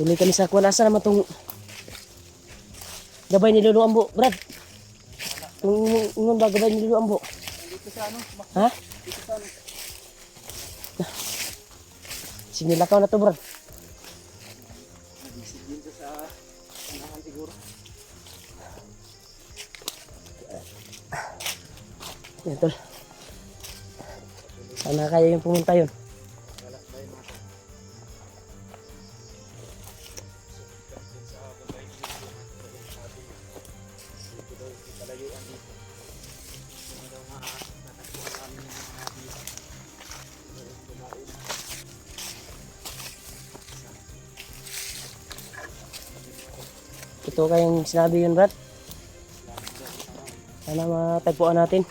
Tuloy kami sa kuwan. Asa naman itong gabay ni Lolo Ambo, Brad? Nung ba gabay ni Lolo Ambo? Dito sa ano? Ha? Dito sa ano? Sinilakaw na to, Brad. Nag-isip din siya sa unahan siguro. Yan, tol. Sana kaya yung pumunta yun. Wala ba yung mga dito daw kalayuan dito. Ano daw natatagpuan namin yung mga dito. Kumain. Ito kayong sinabi yun, Brad. Sana matagpuan natin.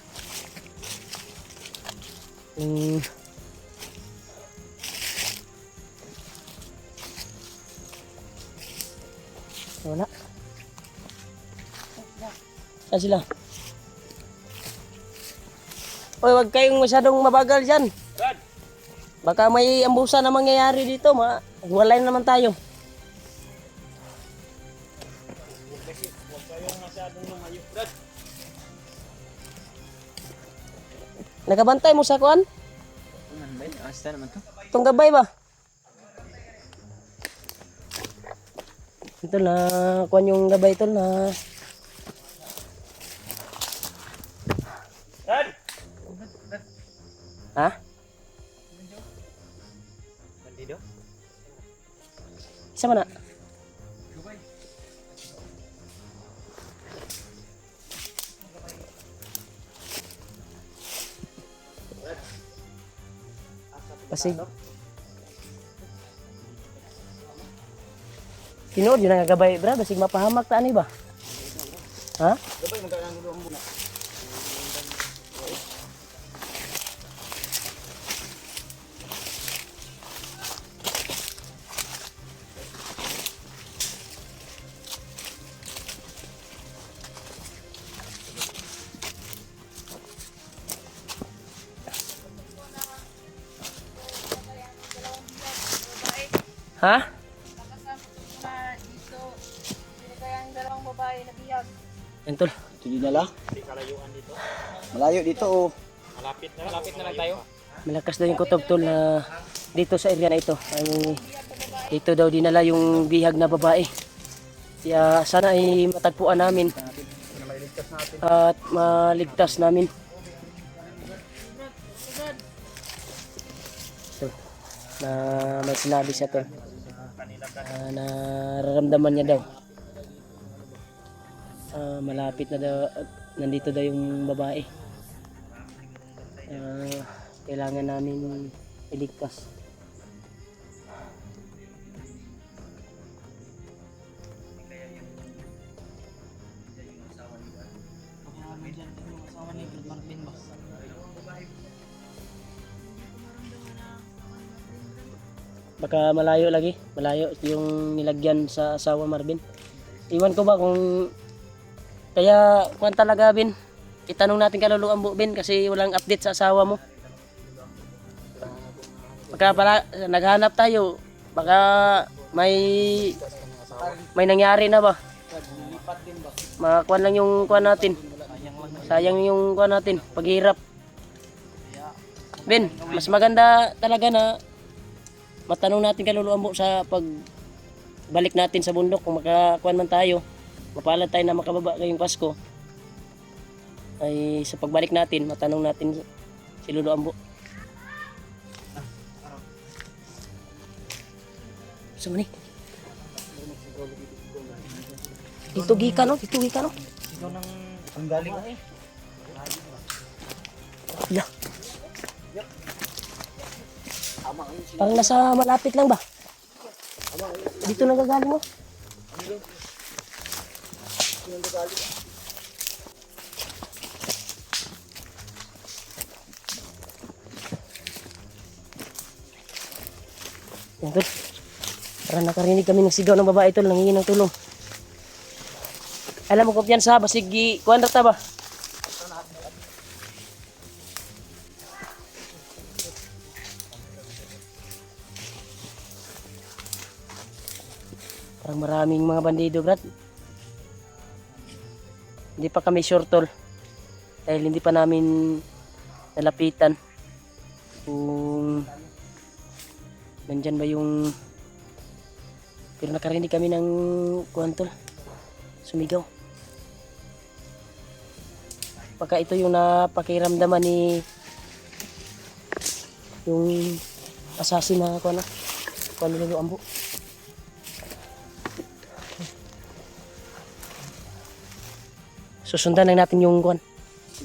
Wala. Saan sila? Oy, wag kayong masyadong mabagal dyan. Brad! Baka may ambusa na mangyayari dito. Walay na naman tayo. Huwag kayong masyadong lumayo. Brad! Nagabantay mo sa kuan? Ano ba yun? Asta naman to? Itong gabay ba? Ito na, kuan yung gabay ito na. Brad! Ha? Bandido? Isa man na. Pasig. Tinood yun ang gabay, Brad. Basig mapahamak ta ani ba? Ha? Gabay, magkakaroon ang muna. Ha? Dito, sino kaya ang dalawang babae na biyag? Yan tol. Ito dinala? Hindi kalayuan dito. Malayo dito oh. Malapit na lang tayo. Malakas daw yung kutob tol na dito sa area na ito. Ay, dito daw dinala yung bihag na babae. Kaya sana ay matagpuan namin at maligtas namin. So, na may sinabi siya tol. Nararamdaman niya daw. Malapit na daw, nandito daw yung babae. Kailangan namin iligtas. Baka malayo lagi, malayo yung nilagyan sa asawa Marvin. Iwan ko ba kung kaya kuan talaga Bin. Itanong natin kay Lolo Ambo Bin kasi walang update sa asawa mo. Baka para naghanap tayo, baka may nangyari na ba? Makuan lang yung kuan natin. Sayang yung kuan natin, paghirap. Bin, mas maganda talaga na matanong natin kay Lolo Ambo sa pagbalik natin sa bundok kung makakuan man tayo. Mapalad tayo na makababa ngayong Pasko. Ay sa pagbalik natin, matanong natin si Lolo Ambo. Saan ni? Dito gikan no, dito gikan no. Sigaw ng ang galing eh. Hala. Parang nasa malapit lang ba? Dito nagagaling mo. Yan tol. Parang nakarinig kami ng sigaw ng babae tol, nangingi ng tulong. Alam mo kumpiyansa, basig kuwan ta ba? Parang maraming mga bandido, Brad. Hindi pa kami sure, tol. Dahil hindi pa namin nalapitan kung nandyan ba yung... Pero nakarinig kami ng kuwan, tol. Sumigaw. Baka ito yung napakiramdaman ni yung assassin na kuwan na. Kuwan nila yung ambo. Susundan lang natin yung kuwan.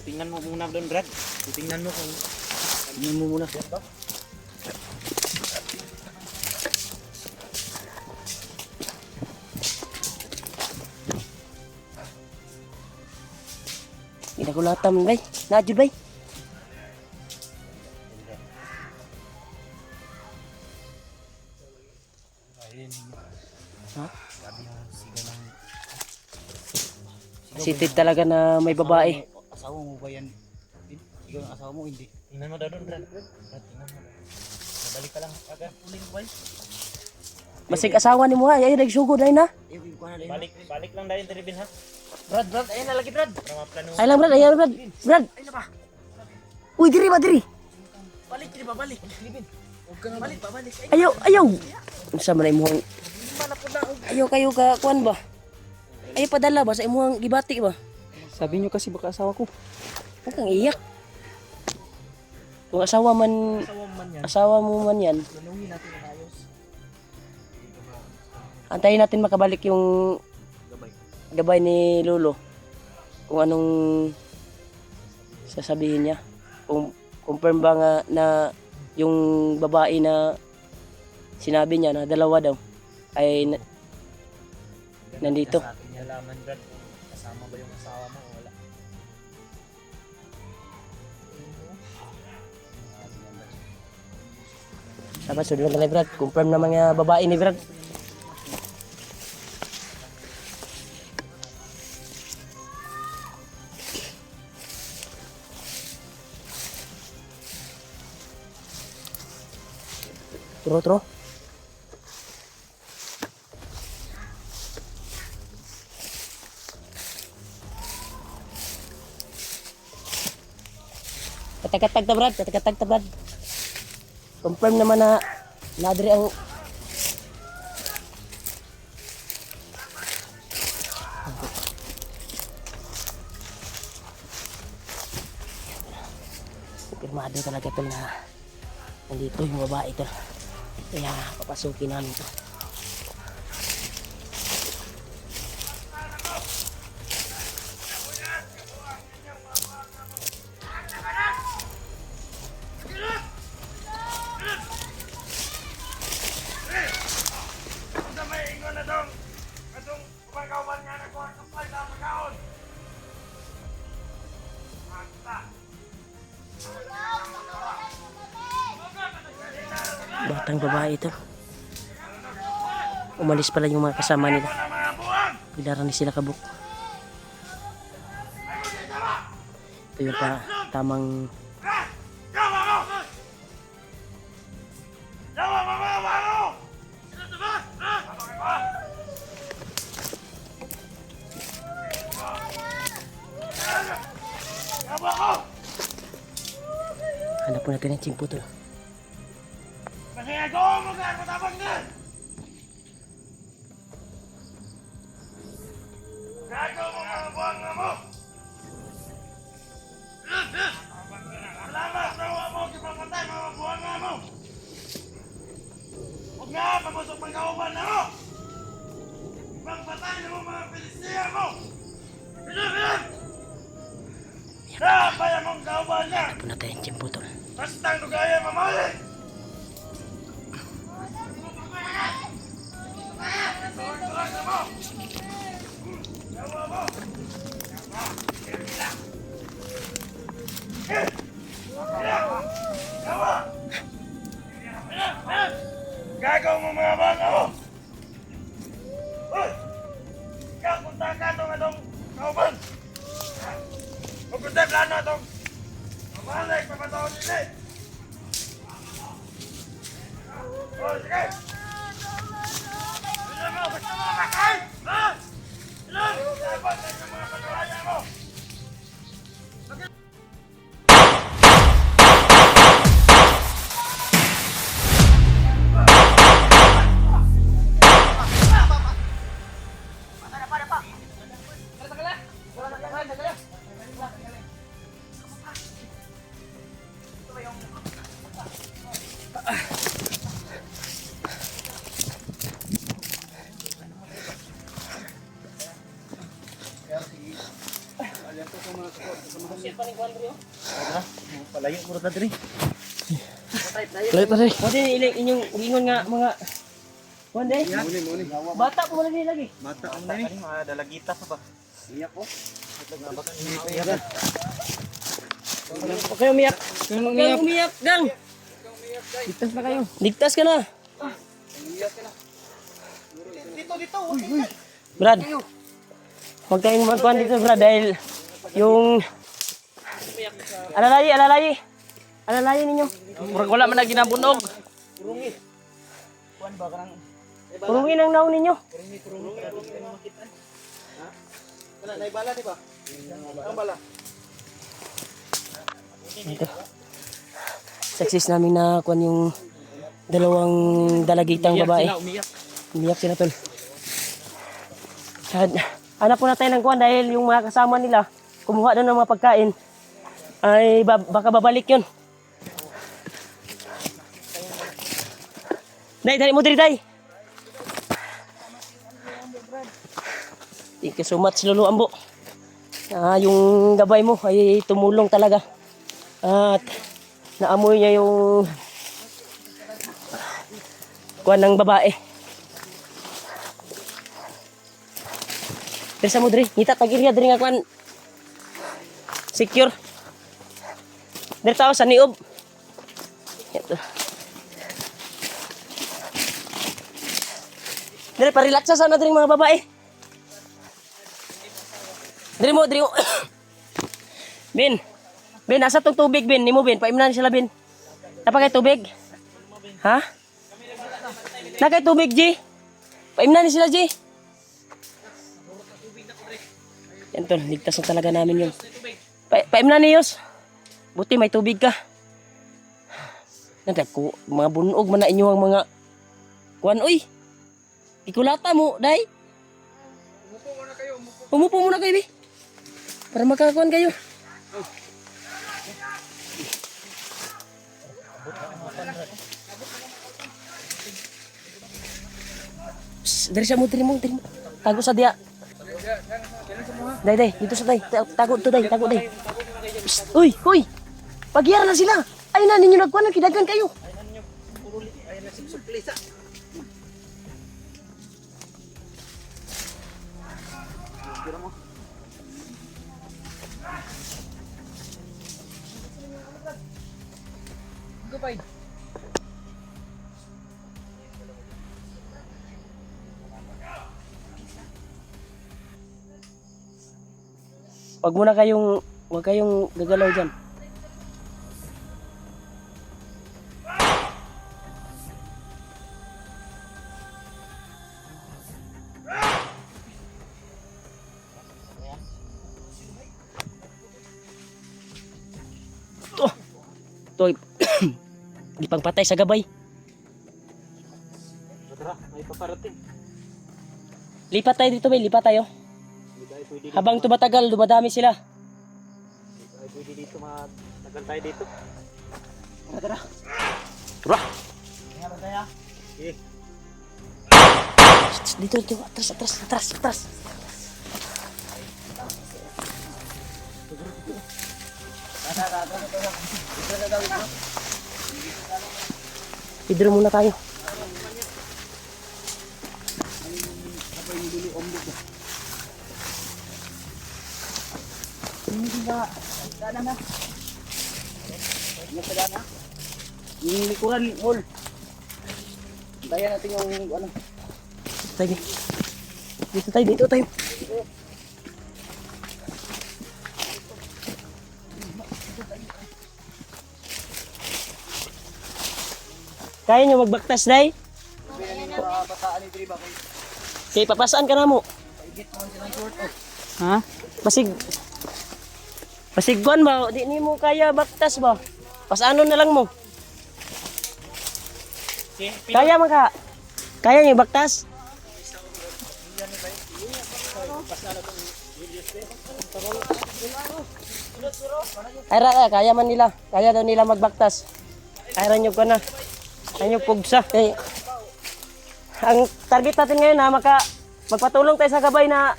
Tingnan mo muna doon, Brad. Tingnan mo kung... Tingnan mo muna. Ginagulatan, bay. Naadyo, bay. Ha? Sitit talaga na may babae. Asawa mo ba yan? Ikaw ang asawa mo, hindi. Tingnan mo daw doon, Brad. Brad, tingnan mo. Nabalik ka lang agad. Uling ba? Masig asawa ni mo ha. Ay, nagsugod ay na. Balik lang dahil Tribin ha. Brad, ayun na lagi, Brad. Para maplano. Ay lang, Brad. Ay lang, Brad. Brad. Uy, diri ba, diri? Balik, di ba? Balik. Libin. Huwag ka na balik. Babalik. Ayaw, ayaw. Ano sa manay mo? Ayaw kayo ka, kuan ba? Ayaw padala ba sa imuhang gibati ba? Sabi nyo kasi baka asawa ko. Huwag kang iyak. Kung asawa man, asawa mo man yan, Tanungin natin na ayos. antayin natin makabalik yung Gabay. gabay ni Lolo. Kung anong sasabihin niya. Kung confirm ba nga na yung babae na sinabi niya na dalawa daw ay nandito. Sa atin nalaman, Brad, kung kasama ba yung asawa mo o wala. Dapat sunod na Brad. Confirm na mga babae ni Brad. Tro. Katakatag ta Brad, katakatag ta Brad. Confirm naman na nadri ang pirmado talaga ito na nandito yung babae ito. Kaya papasukin namin ito. Batang babae ito. Umalis pala yung mga kasama nila. Bilaran ni sila kabuk. Ito yung tamang hanap po natin ang tsimpo to. Hanap po natin ang tsimpo to. Gagaw mo mga banga mo! Uy! Kapunta ka itong kauban! Pupunta plano itong mamalik, papatawag nila eh! Oh, sige! Bisa mo, basta mo! Palayo mo na diri. Lalit na rin. Pwede inyong ingon nga mga... Kuhan day? Muni. Bata po na lagi. Mata ang nani. Mga dalagita pa ba? Iyak ko. Huwag kayo umiyak. Huwag kayong umiyak, gang. Ligtas na kayo. Ligtas ka na. Dito. Brad. Huwag kayong magkuhan dito, Brad, dahil yung... Alalayi ninyo. Murag wala man na ginabunog. Kuan ba kanang Purungin ang naon ninyo. kana naibala di ba? Ang bala. Ito. Success namin na kuhan yung dalawang dalagitang babae. Umiyak sila, tol. Hanap po na tayo ng kuhan dahil yung mga kasama nila kumuha doon ng mga pagkain ay baka babalik yun. Dai, mo diri, dai. Thank you so much, Lolo Ambo. Yung gabay mo ay tumulong talaga. At naamoy niya yung kuwan ng babae. Diri sa mo diri, ngita tag-iriya diri nga kuwan. Secure. Diri tao sa niob. Ito. Diri pa-relax sa sana diri mga babae. Diri mo. Ben, asa tong tubig, Ben? Nimo, Ben. Paimnan sila, Ben. Napakay tubig? Ha? Nakay tubig, G? Paimnan sila, G? Yan tol, ligtas na talaga namin yun. Paimnan niyos. Buti may tubig ka. Nandako, mga bunog man na inyo ang mga... Kuan, uy. Ikulata mo, day. Umupo muna kayo, Bi. Para makakuan kayo. Psst, dari mo. Tago sa dia. Day, dito sa day. Tago to, day. Psst, uy. Pagyara na sila. Ay na, ninyo nagkuhan, kidagan kayo. Huwag kayong gagalaw dyan. Ito, gipang patay sa gabay. Tara, may paparating. Lipat tayo dito, bay. Lipat tayo. Habang tumatagal, dumadami sila. Ay pwede dito matagal tayo dito. Tara. Nga ba tayo? Eh. Dito. Atras. Hidro muna tayo. Yung likuran, Mol. Daya natin yung ano. Dito tayo. Kaya nyo magbaktas, day? Bataan ni Driba kay Okay, papasaan ka na mo. paigit mo silang short oh. Ha? Pasigwan ba? Di ni mo kaya baktas ba? Pasano na lang mo? Kaya man ka? Kaya nyo baktas? Ay kaya man nila. Kaya daw nila magbaktas. Ay nyo ko na. Ay nyo pugsa. Eh, ang target natin ngayon na magpatulong tayo sa gabay na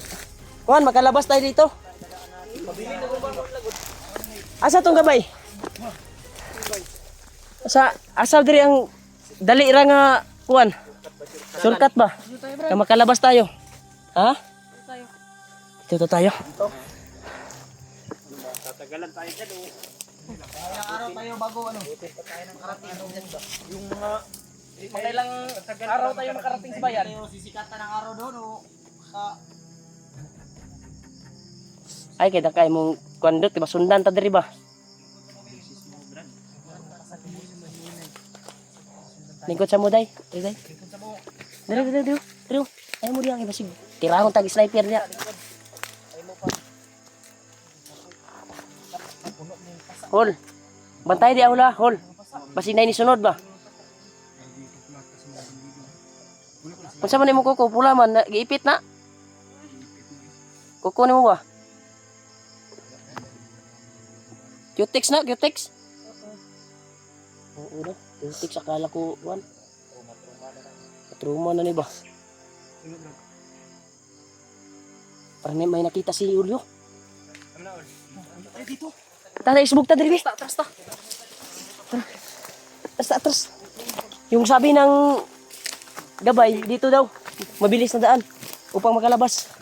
makalabas tayo dito. Asa tong gabay? Asa diri ang dali ra nga kuan? Shortcut ba? Na makalabas tayo. Ha? Dito tayo. Tatagalan tayo dyan oh. Ilang araw tayo bago ano? Yung mga Ilang araw tayo makarating sa bayan? sisikatan ng araw doon o Ay kay kay mong kuan dito sundan ta diri ba? Lingkod sa mo day. Day. Diri. Ay mo diyan ibasig. Tirahon tag sniper niya. Hol. Bantay di ahula, hol. Basi nay ni sunod ba? Unsa man imong kuko pula man giipit na? Kuko nimo ba? Cutex na, Cutex. Oo na, Cutex akala ko wan. Truma na ni ba? Parang may nakita si Julio. Tara, isbog ta diri. Atras. Yung sabi ng gabay, dito daw. Mabilis na daan upang makalabas.